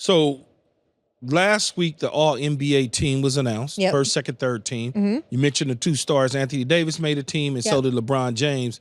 So last week, the All-NBA team was announced. Yep. First, second, third team. You mentioned the two stars. Anthony Davis made a team, and so did LeBron James.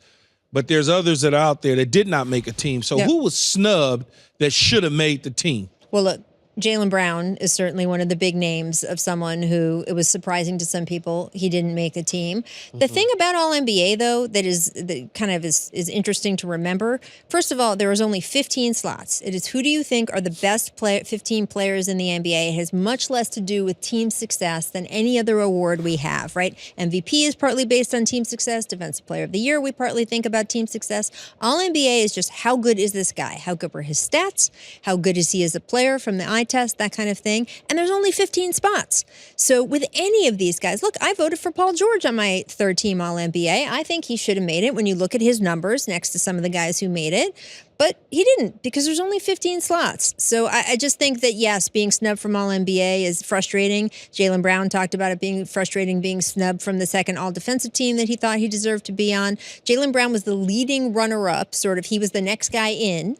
But there's others that are out there that did not make a team. So who was snubbed that should have made the team? Well, look, Jaylen Brown is certainly one of the big names of someone who it was surprising to some people he didn't make the team. The thing about All-NBA, though, that is interesting to remember, first of all, there was only 15 slots. It is who do you think are the best 15 players in the NBA. It has much less to do with team success than any other award we have, right? MVP is partly based on team success. Defensive Player of the Year, we partly think about team success. All-NBA is just how good is this guy? How good were his stats? How good is he as a player from the eye test, that kind of thing. And there's only 15 spots. So with any of these guys, look, I voted for Paul George on my third team All-NBA. I think he should have made it when you look at his numbers next to some of the guys who made it. But he didn't because there's only 15 slots. So I just think that, yes, being snubbed from All-NBA is frustrating. Jaylen Brown talked about it being frustrating being snubbed from the second All-Defensive team that he thought he deserved to be on. Jaylen Brown was the leading runner-up, sort of. He was the next guy in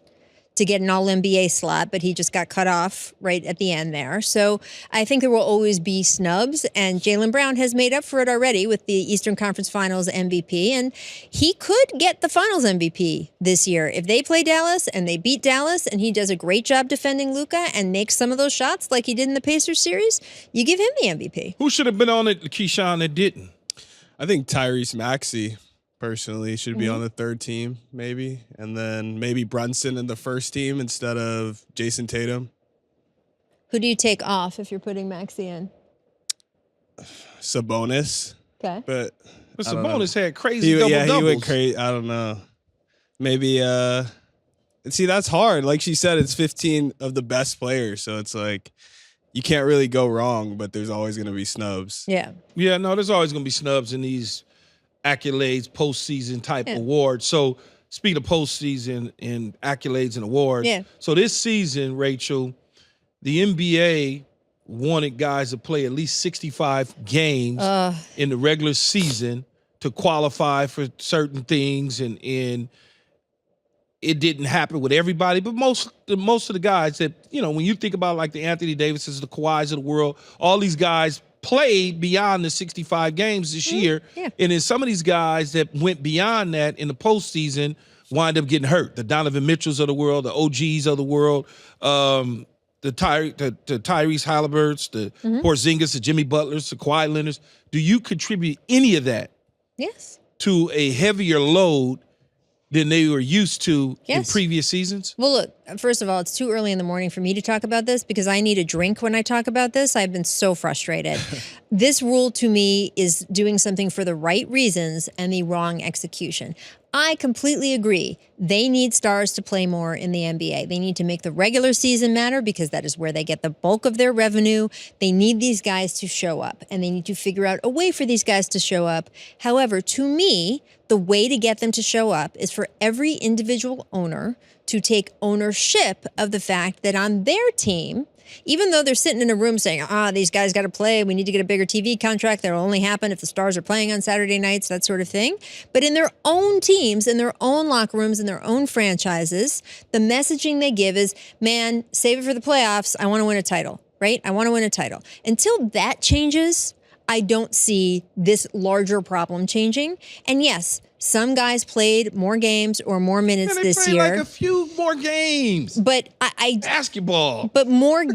to get an All-NBA slot, but he just got cut off right at the end there. So I think there will always be snubs, and Jaylen Brown has made up for it already with the Eastern Conference Finals MVP, and he could get the Finals MVP this year. If they play Dallas and they beat Dallas and he does a great job defending Luka and makes some of those shots like he did in the Pacers series, you give him the MVP. Who should have been on it, Keyshawn, that didn't? I think Tyrese Maxey personally should be on the third team, maybe. And then maybe Brunson in the first team instead of Jason Tatum. Who do you take off if you're putting Maxey in? Sabonis. Okay. But Sabonis had crazy double-doubles. He went crazy. I don't know. Maybe, see, that's hard. Like she said, it's 15 of the best players. So it's like, you can't really go wrong, but there's always going to be snubs. Yeah. Yeah, no, there's always going to be snubs in these accolades, postseason type awards. So speaking of postseason and accolades and awards, so this season, Rachel, the NBA wanted guys to play at least 65 games in the regular season to qualify for certain things, and it didn't happen with everybody, but most of the guys that, you know, when you think about like the Anthony Davises, the Kawhis of the world, all these guys played beyond the 65 games this year. And then some of these guys that went beyond that in the postseason wind up getting hurt. The Donovan Mitchells of the world, the OGs of the world, the Tyrese Halliburtons, the Porzingis, the Jimmy Butlers, the Kawhi Leonards. Do you contribute any of that to a heavier load than they were used to in previous seasons? Well, look, first of all, it's too early in the morning for me to talk about this because I need a drink when I talk about this. I've been so frustrated. This rule to me is doing something for the right reasons and the wrong execution. I completely agree. They need stars to play more in the NBA. They need to make the regular season matter because that is where they get the bulk of their revenue. They need these guys to show up, and they need to figure out a way for these guys to show up. However, to me, the way to get them to show up is for every individual owner to take ownership of the fact that on their team, even though they're sitting in a room saying, these guys got to play, we need to get a bigger TV contract, that'll only happen if the stars are playing on Saturday nights, that sort of thing. But in their own teams, in their own locker rooms, in their own franchises, the messaging they give is, man, save it for the playoffs. I want to win a title, right? I want to win a title. Until that changes, I don't see this larger problem changing. And yes, some guys played more games or more minutes this year. Like a few more games. But basketball. But more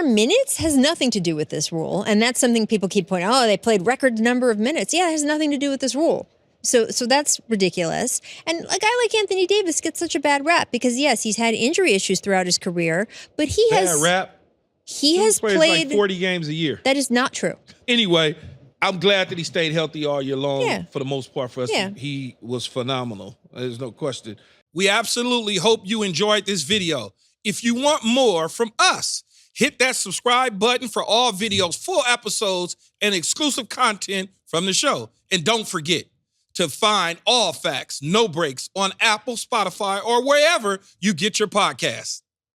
minutes has nothing to do with this rule, and that's something people keep pointing out. Oh, they played record number of minutes. Yeah, it has nothing to do with this rule. So that's ridiculous. And a guy like Anthony Davis gets such a bad rap because yes, he's had injury issues throughout his career, but he has played like 40 games a year. That is not true. Anyway, I'm glad that he stayed healthy all year long for the most part for us. He was phenomenal. There's no question. We absolutely hope you enjoyed this video. If you want more from us, hit that subscribe button for all videos, full episodes, and exclusive content from the show. And don't forget to find All Facts, No Breaks on Apple, Spotify, or wherever you get your podcasts.